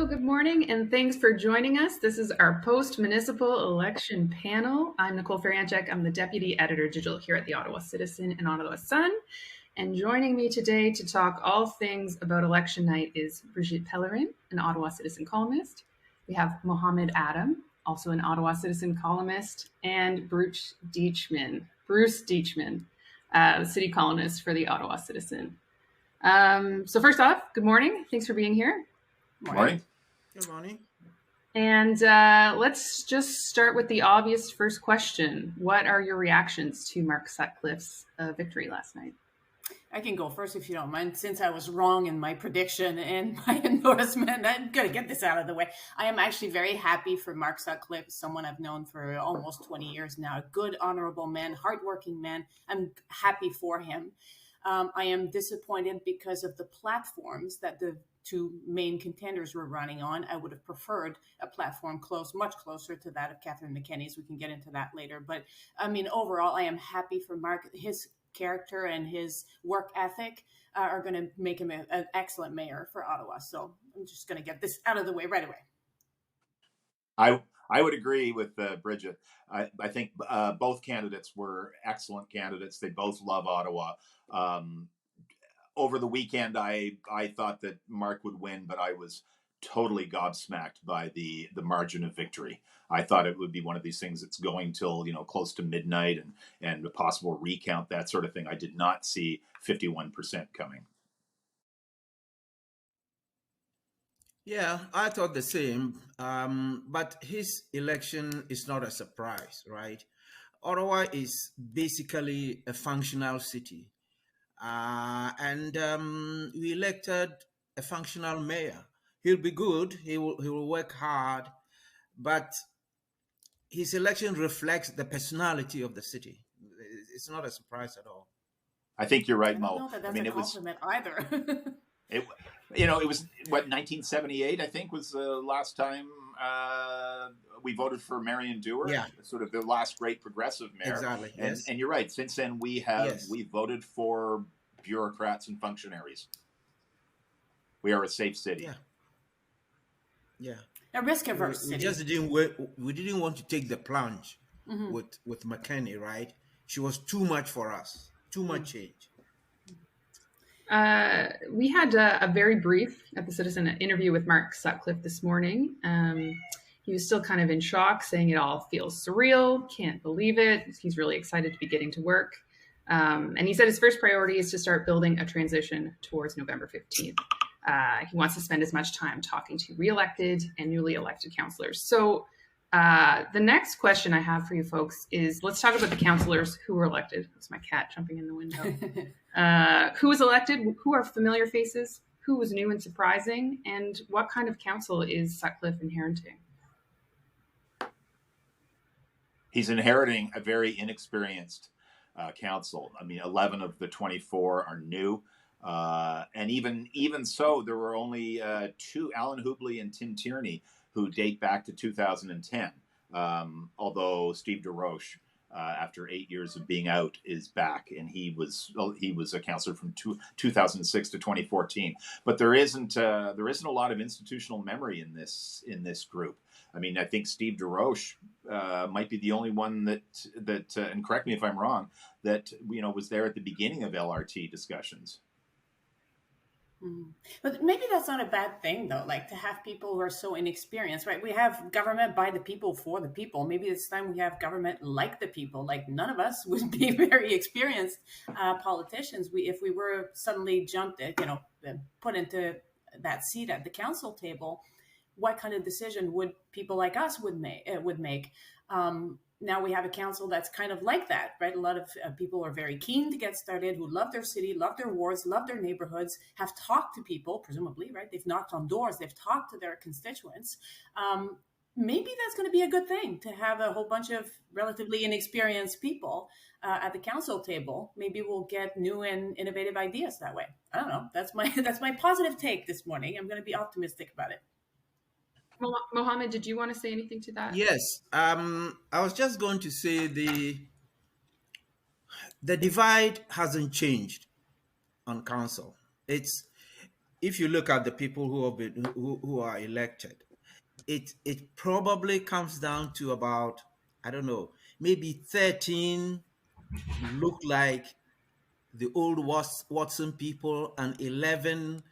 Hello, good morning, and thanks for joining us. This is our post-municipal election panel. I'm Nicole Ferranchek. I'm the Deputy Editor Digital here at the Ottawa Citizen and Ottawa Sun. And joining me today to talk all things about election night is Brigitte Pellerin, an Ottawa Citizen columnist. We have Mohammed Adam, also an Ottawa Citizen columnist, and Bruce Deitchman, the city columnist for the Ottawa Citizen. So first off, good morning. Thanks for being here. Morning. Good morning. And let's just start with the obvious first question. What are your reactions to Mark Sutcliffe's victory last night? I can go first if you don't mind. Since I was wrong in my prediction and my endorsement, I'm going to get this out of the way. I am actually very happy for Mark Sutcliffe, someone I've known for almost 20 years now. A good, honorable man, hardworking man. I'm happy for him. I am disappointed because of the platforms that the two main contenders were running on. I would have preferred a platform much closer to that of Catherine McKinney's. We can get into that later. But I mean, overall, I am happy for Mark. His character and his work ethic are going to make him an excellent mayor for Ottawa. So I'm just going to get this out of the way right away. I would agree with Bridget. I think both candidates were excellent candidates. They both love Ottawa. Over the weekend, I thought that Mark would win, but I was totally gobsmacked by the margin of victory. I thought it would be one of these things that's going till close to midnight and a possible recount, that sort of thing. I did not see 51% coming. Yeah, I thought the same. But his election is not a surprise, right? Ottawa is basically a functional city. And we elected a functional mayor. He'll be good. He will work hard, but his election reflects the personality of the city. It's not a surprise at all. I think you're right, I Mo. don't know that that's a compliment either. It was what, 1978, I think, was the last time we voted for Marion Dewar. Yeah. Sort of the last great progressive mayor. Exactly. Yes. And you're right. Since then, we voted for bureaucrats and functionaries. We are a safe city. Yeah. A risk-averse city. We just didn't want to take the plunge with McKinney, right? She was too much for us. Too much change. We had a very brief at the Citizen interview with Mark Sutcliffe this morning. He was still kind of in shock, saying it all feels surreal, can't believe it. He's really excited to be getting to work. And he said his first priority is to start building a transition towards November 15th. He wants to spend as much time talking to re-elected and newly elected councillors. So the next question I have for you folks is, let's talk about the councillors who were elected. That's my cat jumping in the window. Who was elected? Who are familiar faces? Who was new and surprising? And what kind of council is Sutcliffe inheriting? He's inheriting a very inexperienced council. I mean, 11 of the 24 are new. And even so, there were only two, Alan Hubley and Tim Tierney, who date back to 2010. Although Steve DeRoche, after 8 years of being out, is back, and he was a councillor from 2006 to 2014. But there isn't a lot of institutional memory in this group. I mean, I think Steve DeRoche might be the only one that and correct me if I'm wrong, that was there at the beginning of LRT discussions. But maybe that's not a bad thing, though, like to have people who are so inexperienced, right? We have government by the people for the people. Maybe it's time we have government like the people. Like, none of us would be very experienced politicians. If we were suddenly put into that seat at the council table, what kind of decision would people like us would make? Now we have a council that's kind of like that, right? A lot of people are very keen to get started, who love their city, love their wards, love their neighborhoods, have talked to people, presumably, right? They've knocked on doors, they've talked to their constituents. Maybe that's going to be a good thing to have a whole bunch of relatively inexperienced people at the council table. Maybe we'll get new and innovative ideas that way. I don't know. That's my positive take this morning. I'm going to be optimistic about it. Mohammed, did you want to say anything to that? Yes. I was just going to say the divide hasn't changed on council. It's if you look at the people who have been who are elected, it probably comes down to about, I don't know, maybe 13 look like the old Watson people, and 11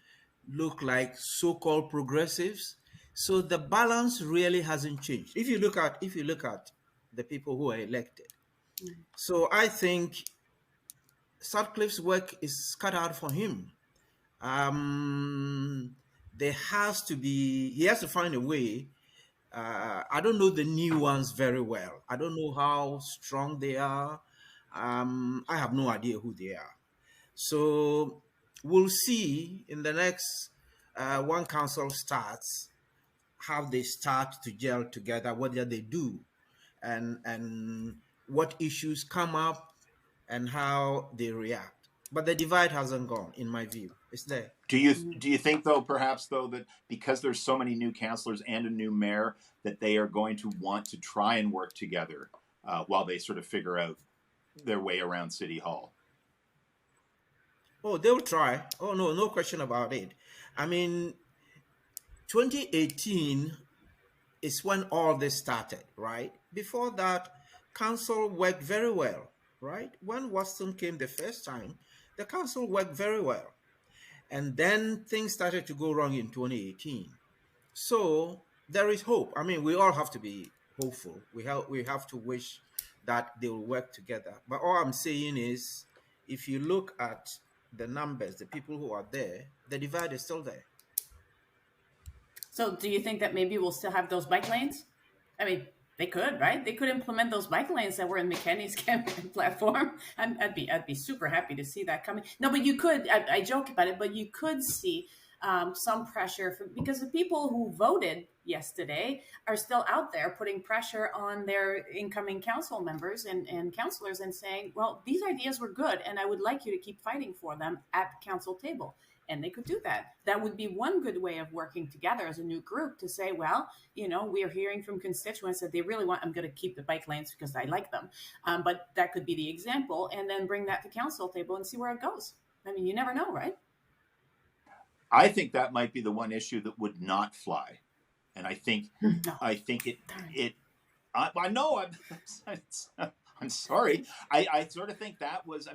look like so-called progressives. So the balance really hasn't changed. If you look at the people who are elected. So I think Sutcliffe's work is cut out for him. Um, there has to be, he has to find a way. I don't know the new ones very well. I don't know how strong they are. I have no idea who they are. So we'll see in the next one council starts how they start to gel together, whether they do, and what issues come up and how they react. But the divide hasn't gone, in my view. It's there. Do you think though, perhaps though, that because there's so many new councillors and a new mayor, that they are going to want to try and work together while they sort of figure out their way around City Hall? Oh, they'll try. Oh, no, no question about it. I mean, 2018 is when all this started, right? Before that, council worked very well, right? When Watson came the first time, the council worked very well. And then things started to go wrong in 2018. So there is hope. I mean, we all have to be hopeful. We have to wish that they will work together. But all I'm saying is, if you look at the numbers, the people who are there, the divide is still there. So do you think that maybe we'll still have those bike lanes? I mean, they could, right? They could implement those bike lanes that were in McKinney's campaign platform. I'd be super happy to see that coming. No, but you could. I joke about it, but you could see some pressure because the people who voted yesterday are still out there putting pressure on their incoming council members and councillors and saying, well, these ideas were good and I would like you to keep fighting for them at the council table. And they could do that. That would be one good way of working together as a new group to say, well, we are hearing from constituents that they really want, I'm going to keep the bike lanes because I like them. But that could be the example, and then bring that to council table and see where it goes. I mean, you never know, right? I think that might be the one issue that would not fly, and I think No. I know I'm sorry. I sort of think that was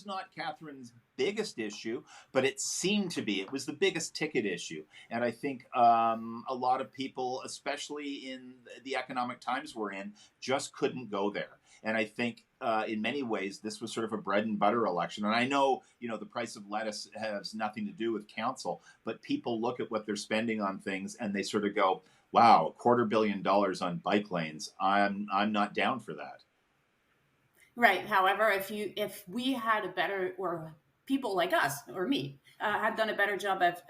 not Catherine's biggest issue, but it seemed to be. It was the biggest ticket issue, and I think a lot of people, especially in the economic times we're in, just couldn't go there. And I think in many ways this was sort of a bread and butter election. And I know the price of lettuce has nothing to do with council, but people look at what they're spending on things and they sort of go, "Wow, $250 million on bike lanes. I'm not down for that." Right. However, if we had a better, or people like us or me had done a better job of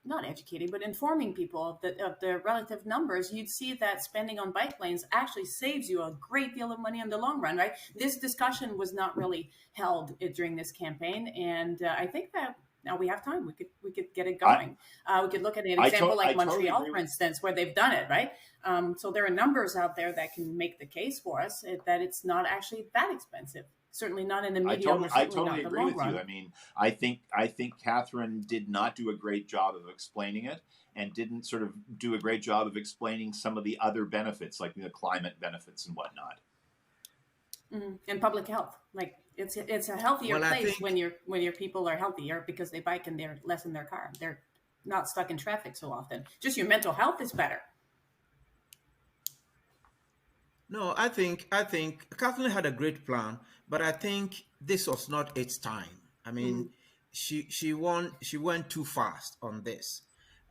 not educating, but informing people of the relative numbers, you'd see that spending on bike lanes actually saves you a great deal of money in the long run. Right. This discussion was not really held during this campaign, and I think that now we have time. We could get it going. We could look at an example like Montreal, totally, for instance, where they've done it, right? So there are numbers out there that can make the case for us that it's not actually that expensive. Certainly not in the medium. I totally agree with you. I mean, I think Catherine did not do a great job of explaining it, and didn't sort of do a great job of explaining some of the other benefits, like the climate benefits and whatnot. Mm-hmm. And public health, like it's a healthier place when your people are healthier because they bike and they're less in their car. They're not stuck in traffic so often. Just your mental health is better. No, I think Kathleen had a great plan, but I think this was not its time. I mean, she went too fast on this,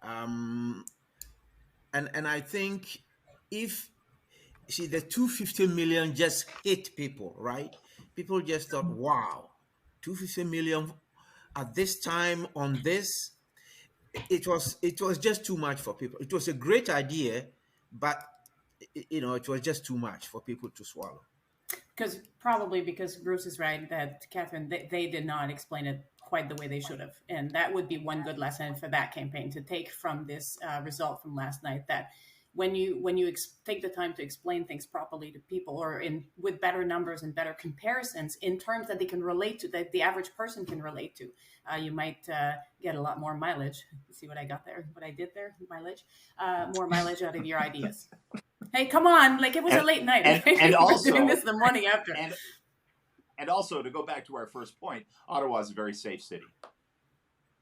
and I think if the 250 million just hit people, right? People just thought, wow, 250 million at this time on this. It was just too much for people. It was a great idea, but it was just too much for people to swallow. Because Bruce is right that Catherine, they did not explain it quite the way they should have, and that would be one good lesson for that campaign to take from this result from last night. That when you take the time to explain things properly to people, or in with better numbers and better comparisons in terms that they can relate to, that the average person can relate to, you might get a lot more mileage. See what I got there? What I did there? Mileage, more mileage out of your ideas. Hey, come on! Like, it was a late night. And We're also doing this the morning after. And also, to go back to our first point, Ottawa is a very safe city.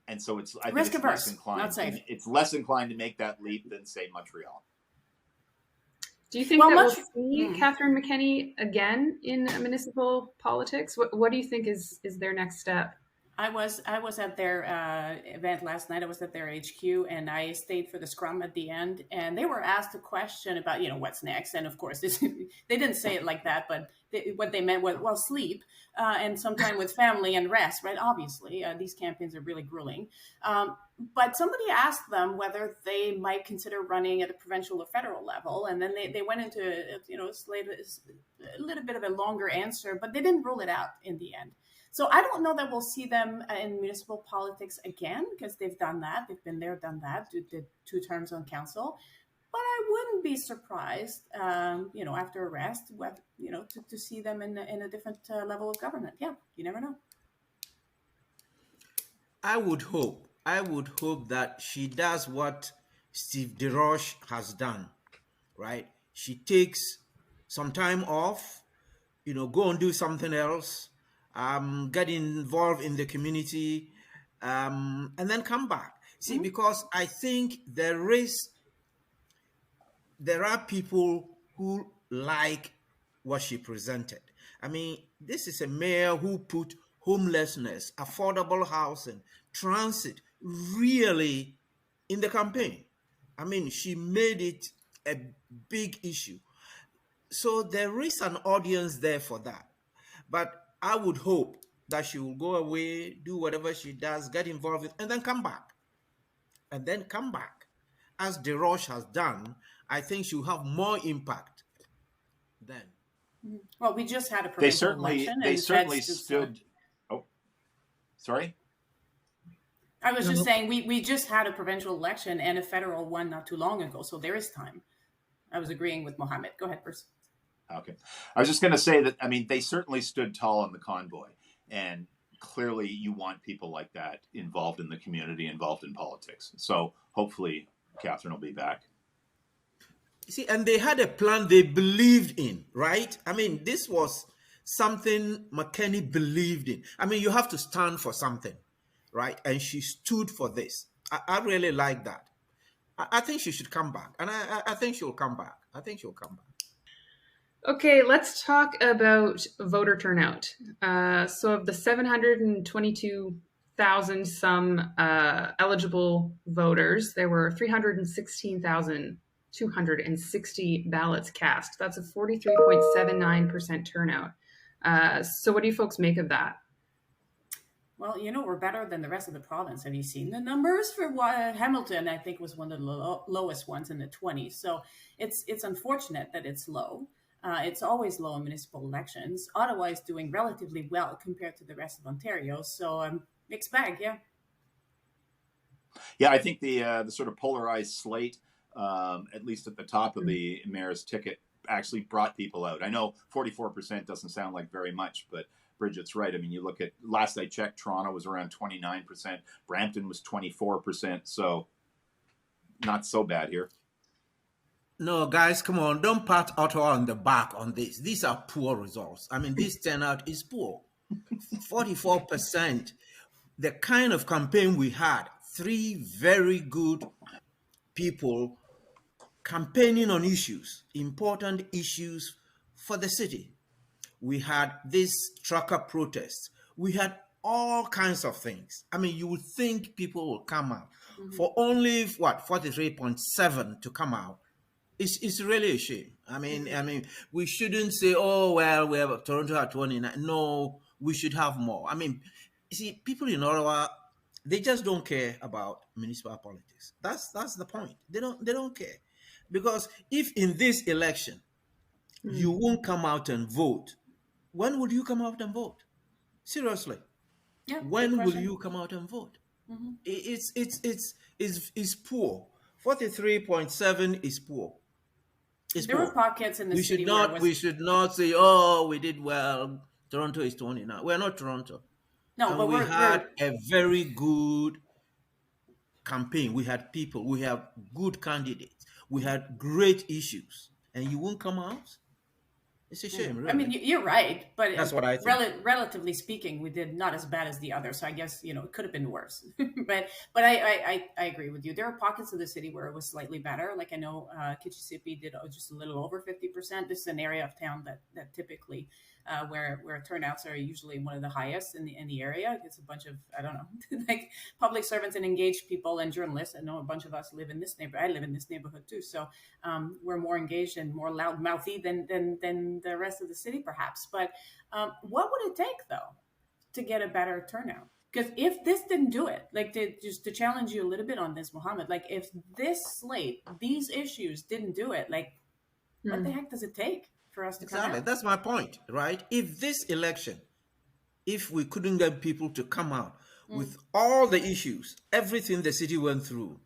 And so it's, I think Risk it's less averse, inclined. not safe. It's less inclined to make that leap than, say, Montreal. Do you think that we'll see Catherine McKinney again in municipal politics? What do you think is their next step? I was at their event last night. I was at their HQ, and I stayed for the scrum at the end. And they were asked a question about, what's next. And of course, they didn't say it like that, but what they meant was, well, sleep and some time with family and rest, right? Obviously, these campaigns are really grueling. But somebody asked them whether they might consider running at a provincial or federal level, and then they went into a little bit of a longer answer, but they didn't rule it out in the end. So I don't know that we'll see them in municipal politics again, because they've done that. They've been there, done that, did 2 terms on council. But I wouldn't be surprised, after arrest, to see them in a different level of government. Yeah, you never know. I would hope that she does what Steve DeRoche has done, right? She takes some time off, go and do something else, get involved in the community, and then come back. See, because I think there are people who like what she presented. I mean, this is a mayor who put homelessness, affordable housing, transit really in the campaign. I mean, she made it a big issue. So there is an audience there for that. But I would hope that she will go away, do whatever she does, get involved with, and then come back. And then come back. As DeRoche has done, I think she'll have more impact then. Well, we just had a provincial election. They certainly stood. Oh, sorry? I was just saying, we just had a provincial election and a federal one not too long ago, so there is time. I was agreeing with Mohammed. Go ahead, Bruce. Okay. I was just going to say that, I mean, they certainly stood tall on the convoy. And clearly you want people like that involved in the community, involved in politics. So hopefully Catherine will be back. See, and they had a plan they believed in, right? I mean, this was something McKinney believed in. I mean, you have to stand for something, right? And she stood for this. I really like that. I think she should come back. And I think she'll come back. Okay, let's talk about voter turnout. So of the 722,000 some eligible voters, there were 316,260 ballots cast. That's a 43.79% turnout. So what do you folks make of that? Well, we're better than the rest of the province. Have you seen the numbers for Hamilton? I think was one of the lowest ones in the 20s. So it's unfortunate that it's low. It's always low in municipal elections. Ottawa is doing relatively well compared to the rest of Ontario. So mixed bag, yeah. Yeah, I think the sort of polarized slate, at least at the top of the mayor's ticket, actually brought people out. I know 44% doesn't sound like very much, but Bridget's right. I mean, you look at, last I checked, Toronto was around 29%. Brampton was 24%. So not so bad here. No, guys, come on. Don't pat Ottawa on the back on this. These are poor results. I mean, this turnout is poor. 44%. The kind of campaign we had, 3 very good people campaigning on issues, important issues for the city. We had this trucker protest. We had all kinds of things. I mean, you would think people will come out. For only, 43.7 to come out. It's really a shame. I mean, we shouldn't say, oh, well, we have Toronto at 29. No, we should have more. I mean, you see, people in Ottawa, they just don't care about municipal politics. That's the point. They don't care. Because if in this election, you won't come out and vote, when would you come out and vote? Seriously. Yeah, when will you come out and vote? It's poor. 43.7 is poor. It's There were poor. pockets in the We city should where it not was we should not say, oh, we did well. Toronto is 20 now. We're not Toronto. no, And but we we're had a very good campaign. We had people, we have good candidates, we had great issues, and you won't come out. It's a I know. shame, I mean, really. you're right, but That's what I think. relatively speaking, we did not as bad as the others. So I guess it could have been worse. but I agree with you. There are pockets of the city where it was slightly better. Like I know Kitchissippi did just a little over 50%. This is an area of town that typically where turnouts are usually one of the highest in the area. It's a bunch of I don't know like public servants and engaged people and journalists. I know a bunch of us live in this neighborhood. I live in this neighborhood too. So we're more engaged and more loudmouthy than the rest of the city, perhaps. But what would it take, though, to get a better turnout? Because if this didn't do it, like just to challenge you a little bit on this, Mohammed, like if this slate, these issues didn't do it, like what the heck does it take for us to come Exactly. out? That's my point, right? If this election, if we couldn't get people to come out with all the issues, everything the city went through,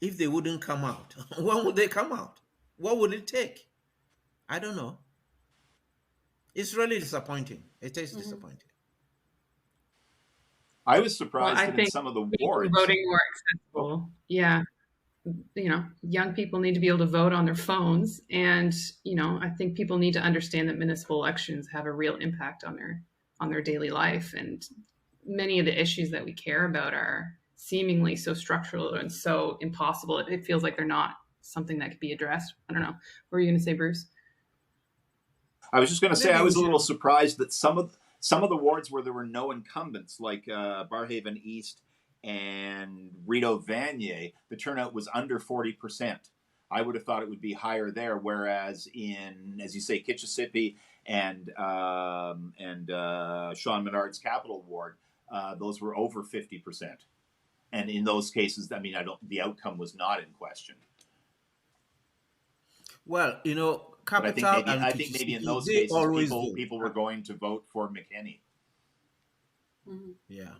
if they wouldn't come out, when would they come out? What would it take? I don't know. It's really disappointing. It is disappointing. I was Well, surprised I that in think some of the making wards. voting more Oh, accessible. Yeah. Young people need to be able to vote on their phones. And, I think people need to understand that municipal elections have a real impact on their daily life. And many of the issues that we care about are seemingly so structural and so impossible. It feels like they're not something that could be addressed. I don't know. What were you going to say, Bruce? I was just going to say I Maybe we was a little should. surprised that some of the wards where there were no incumbents, like Barhaven East and Rideau Vanier, the turnout was under 40%. I would have thought it would be higher there, whereas in, as you say, Kitchissippi and Sean Menard's Capital Ward, those were over 50%. And in those cases, I mean, the outcome was not in question. Well, But Capital and I think maybe in Kitchissippi, those they cases, always people vote. people were going to vote for McKinney. Yeah.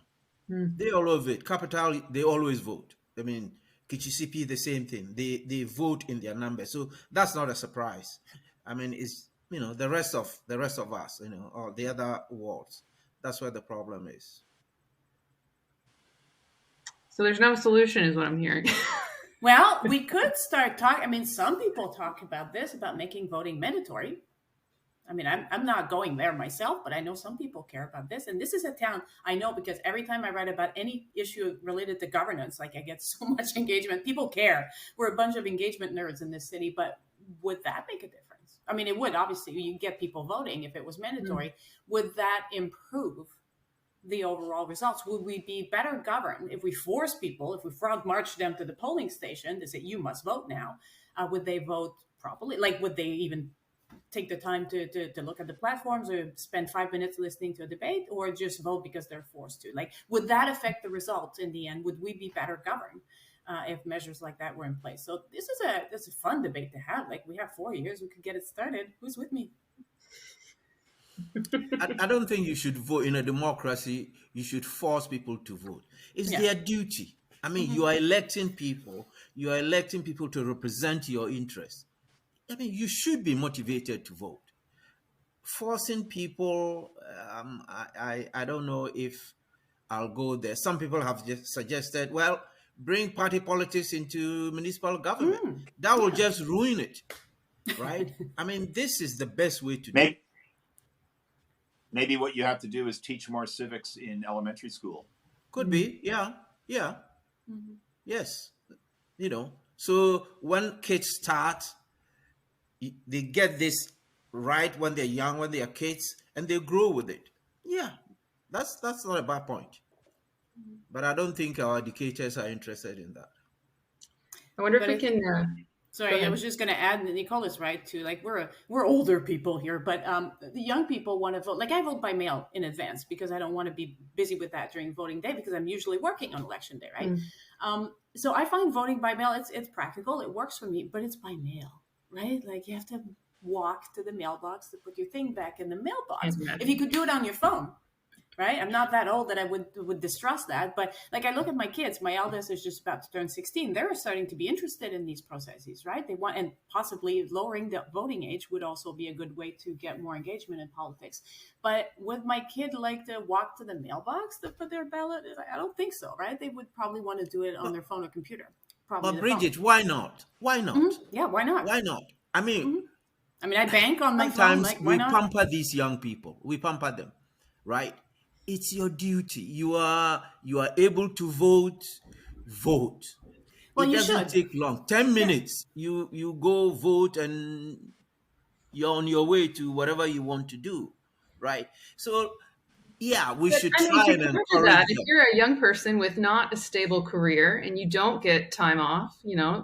Hmm. They always vote. Capital, they always vote. I mean, Kitchissippi, the same thing. They vote in their numbers, so that's not a surprise. I mean, it's the rest of us, or the other wards. That's where the problem is. So there's no solution, is what I'm hearing. Well, we could start talking. I mean, some people talk about this, about making voting mandatory. I mean, I'm not going there myself, but I know some people care about this. And this is a town I know because every time I write about any issue related to governance, like I get so much engagement. People care. We're a bunch of engagement nerds in this city, but would that make a difference? I mean, it would. Obviously, you get people voting if it was mandatory. Would that improve the overall results? Would we be better governed if we force people, if we frog march them to the polling station to say, you must vote now? Would they vote properly? Like, would they even take the time to look at the platforms or spend 5 minutes listening to a debate, or just vote because they're forced to? Like, would that affect the results in the end? Would we be better governed if measures like that were in place? So this is a fun debate to have. Like, we have 4 years, we could get it started. Who's with me? I don't think you should vote in a democracy. You should force people to vote. It's Yeah. their duty. I mean, you are electing people. You are electing people to represent your interests. I mean, you should be motivated to vote. Forcing people, I don't know if I'll go there. Some people have just suggested, well, bring party politics into municipal government. That will just ruin it, right? I mean, this is the best way to do it. Maybe what you have to do is teach more civics in elementary school. Could be, yeah, yes. So when kids start, they get this right when they're young, when they are kids, and they grow with it. Yeah, that's not a bad point. But I don't think our educators are interested in that. I wonder But if we can. Go sorry, I ahead. was just going to add, Nicole is right too. Like we're older people here, but the young people want to vote. Like I vote by mail in advance because I don't want to be busy with that during voting day because I'm usually working on election day, right? So I find voting by mail it's practical, it works for me, but it's by mail, right? Like you have to walk to the mailbox to put your thing back in the mailbox. Can't imagine. If you could do it on your phone, right? I'm not that old that I would distrust that. But like, I look at my kids, my eldest is just about to turn 16. They're starting to be interested in these processes, right? They want, and possibly lowering the voting age would also be a good way to get more engagement in politics. But would my kid like to walk to the mailbox to put their ballot? I don't think so, right? They would probably want to do it on their phone or computer. Probably But the phone. Bridget, why not? Why not? Yeah, why not? Why not? I mean, I mean, I bank on my phone. sometimes Like, why we not? pamper these young people. We pamper them, right? It's your duty. You are able to vote. Vote. Well, It you doesn't should. take long. 10 minutes. You go vote and you're on your way to whatever you want to do, right? So yeah, we But should I mean, try to and counter that, encourage if them. you're a young person with not a stable career and you don't get time off,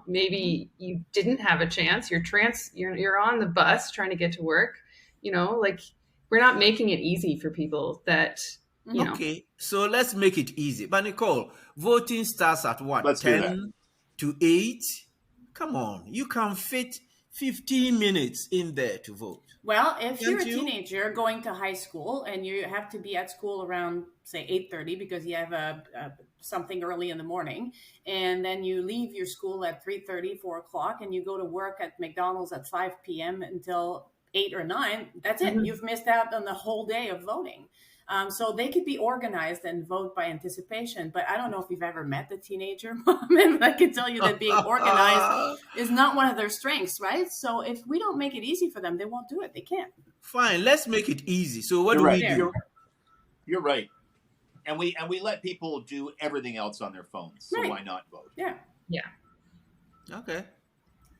maybe you didn't have a chance. You're on the bus trying to get to work. Like we're not making it easy for people that Okay, so let's make it easy. But Nicole, voting starts at what? Let's do that. 10 to 8? Come on, you can fit 15 minutes in there to vote. Well, if you're Can't a you? teenager going to high school and you have to be at school around, say, 8:30 because you have something early in the morning, and then you leave your school at 3:30, 4 o'clock, and you go to work at McDonald's at 5 p.m. until 8 or 9, that's it. Mhm. You've missed out on the whole day of voting. So they could be organized and vote by anticipation. But I don't know if you've ever met the teenager, Mohammed, but I can tell you that being organized is not one of their strengths, right? So if we don't make it easy for them, they won't do it. They can't. Fine, let's make it easy. So what You're do right. we There. do? You're right. And we let people do everything else on their phones. So Right. why not vote? Yeah. Yeah. Okay,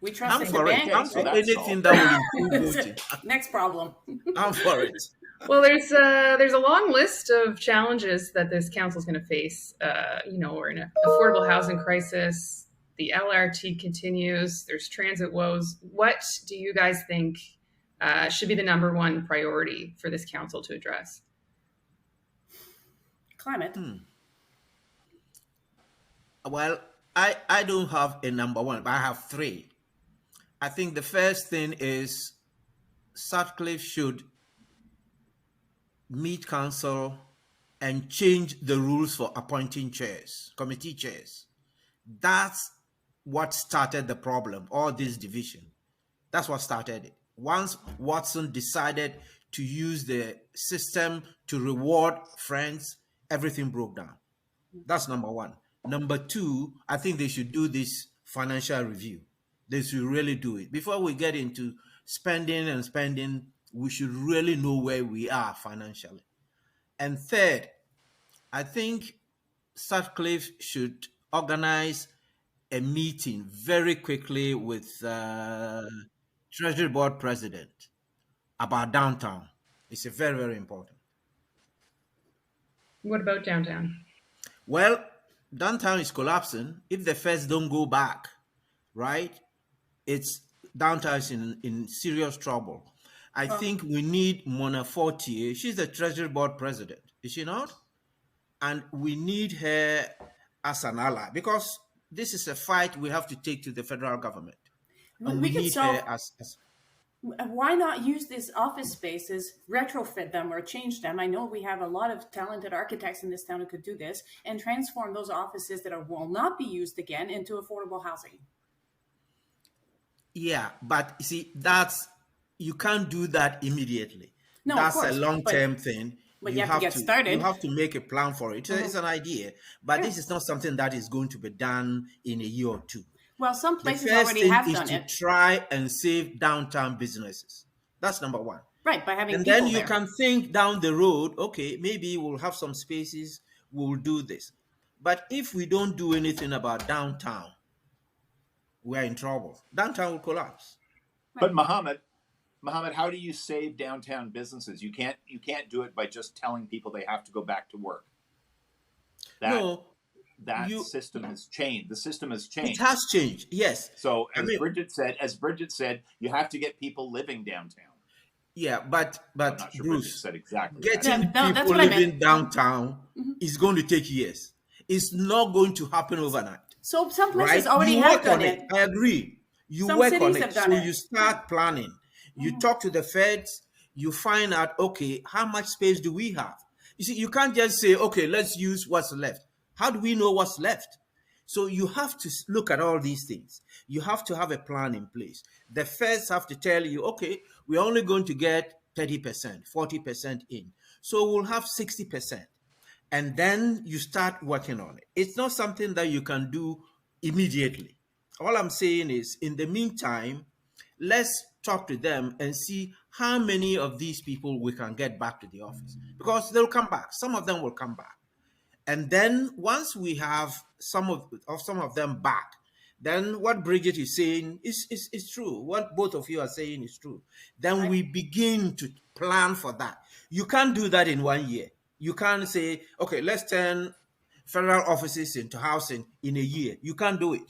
We trust I'm in the for it. bank. I'm So for that's anything all. that will improve voting. Next problem. I'm for it. Well, there's a long list of challenges that this council is going to face. We're in an affordable housing crisis. The LRT continues. There's transit woes. What do you guys think should be the number one priority for this council to address? Climate. Well, I don't have a number one, but I have three. I think the first thing is Sutcliffe should meet council and change the rules for appointing chairs, committee chairs. That's what started the problem, all this division. That's what started it. Once Watson decided to use the system to reward friends, everything broke down. That's number one. Number two, I think they should do this financial review. They should really do it. Before we get into spending, we should really know where we are financially. And third, I think Sutcliffe should organize a meeting very quickly with Treasury Board President about downtown. It's a very, very important. What about downtown? Well, downtown is collapsing. If the feds don't go back, right, it's downtown is in serious trouble. I think we need Mona Fortier. She's the Treasury Board President, is she not? And we need her as an ally because this is a fight we have to take to the federal government. And we could need solve. her as Why not use these office spaces, retrofit them or change them? I know we have a lot of talented architects in this town who could do this and transform those offices that will not be used again into affordable housing. Yeah, but you see, you can't do that immediately. No, of That's course, a long-term thing. but you have to get started. You have to make a plan for it. It's an idea, but this is not something that is going to be done in a year or two. Well, some The places first already thing have is done to it. try and save downtown businesses. That's number one. Right, by having And people then you there. can think down the road, okay, maybe we'll have some spaces, we'll do this. But if we don't do anything about downtown, we're in trouble. Downtown will collapse. But Mohammed, how do you save downtown businesses? You can't do it by just telling people they have to go back to work. That system has changed. The system has changed. It has changed, yes. So Bridget said, you have to get people living downtown. Yeah, but I'm not sure Bruce, Bridget said exactly getting that's people what I living meant. downtown is going to take years. It's not going to happen overnight. So some places Right? already You have work done on it. I agree. You Some work cities on have it. done So it. you start planning. You talk to the feds. You find out, okay, how much space do we have? You see, you can't just say, okay, let's use what's left. How do we know what's left? So you have to look at all these things. You have to have a plan in place. The feds have to tell you, okay, we're only going to get 30%, 40% in. So we'll have 60%. And then you start working on it. It's not something that you can do immediately. All I'm saying is, in the meantime, let's talk to them and see how many of these people we can get back to the office, because they'll come back. Some of them will come back. And then once we have some of them back, then what Bridget is saying is true. What both of you are saying is true. Then we begin to plan for that. You can't do that in 1 year. You can't say, okay, let's turn federal offices into housing in a year. You can't do it.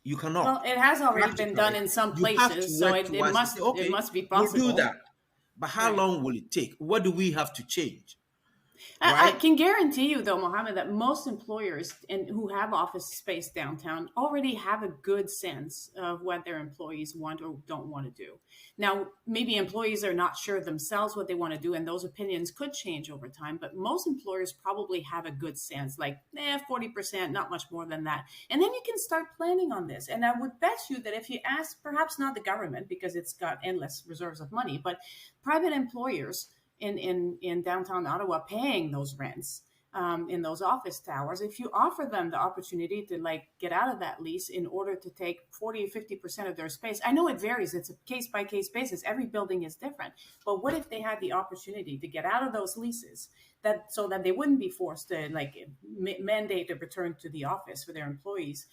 You cannot. Well, it has already been done in some places, so it must be possible. We'll do that. But how long will it take? What do we have to change? I can guarantee you, though, Mohammed, that most employers who have office space downtown already have a good sense of what their employees want or don't want to do. Now, maybe employees are not sure themselves what they want to do, and those opinions could change over time. But most employers probably have a good sense, like 40%, not much more than that. And then you can start planning on this. And I would bet you that if you ask, perhaps not the government, because it's got endless reserves of money, but private employers in downtown Ottawa paying those rents in those office towers, if you offer them the opportunity to get out of that lease in order to take 40 or 50% of their space, I know it varies. It's a case by case basis. Every building is different. But what if they had the opportunity to get out of those leases so that they wouldn't be forced to mandate a return to the office for their employees?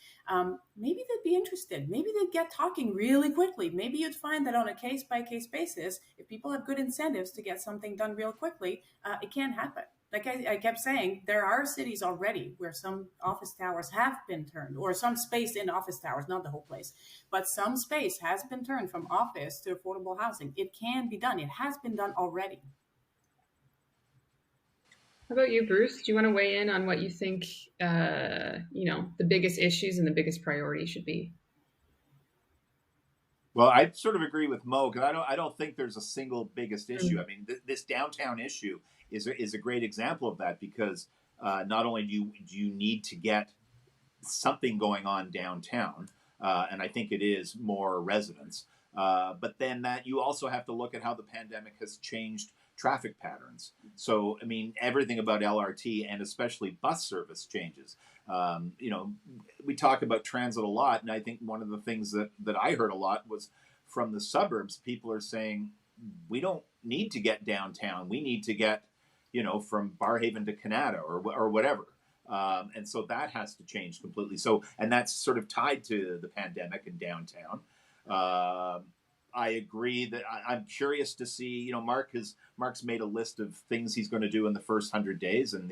Maybe they'd be interested. Maybe they'd get talking really quickly. Maybe you'd find that on a case by case basis, if people have good incentives to get something done real quickly, it can happen. Like I kept saying, there are cities already where some office towers have been turned, or some space in office towers, not the whole place, but some space has been turned from office to affordable housing. It can be done. It has been done already. How about you, Bruce? Do you want to weigh in on what you think, the biggest issues and the biggest priority should be? Well, I sort of agree with Mo, because I don't think there's a single biggest issue. I mean, this downtown issue is a great example of that, because not only do you need to get something going on downtown, and I think it is more residents, but then that you also have to look at how the pandemic has changed traffic patterns. So, I mean, everything about LRT and especially bus service changes. We talk about transit a lot, and I think one of the things that I heard a lot was from the suburbs. People are saying, we don't need to get downtown. We need to get, from Barhaven to Canada or whatever. And so that has to change completely. So, and that's sort of tied to the pandemic in downtown. I agree that I'm curious to see, Mark's made a list of things he's going to do in the first 100 days. And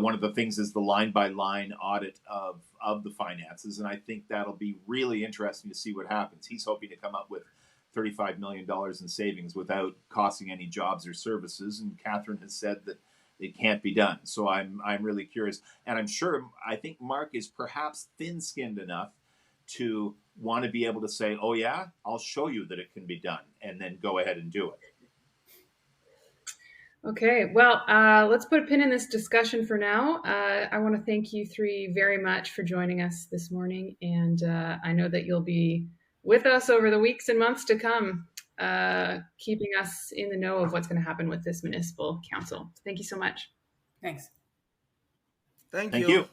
one of the things is the line by line audit of the finances. And I think that'll be really interesting to see what happens. He's hoping to come up with $35 million in savings without costing any jobs or services. And Catherine has said that it can't be done. So I'm really curious. And I think Mark is perhaps thin-skinned enough to want to be able to say, oh yeah, I'll show you that it can be done, and then go ahead and do it. Okay, well, let's put a pin in this discussion for now. I want to thank you three very much for joining us this morning. And I know that you'll be with us over the weeks and months to come, keeping us in the know of what's going to happen with this municipal council. Thank you so much. Thanks. Thank you.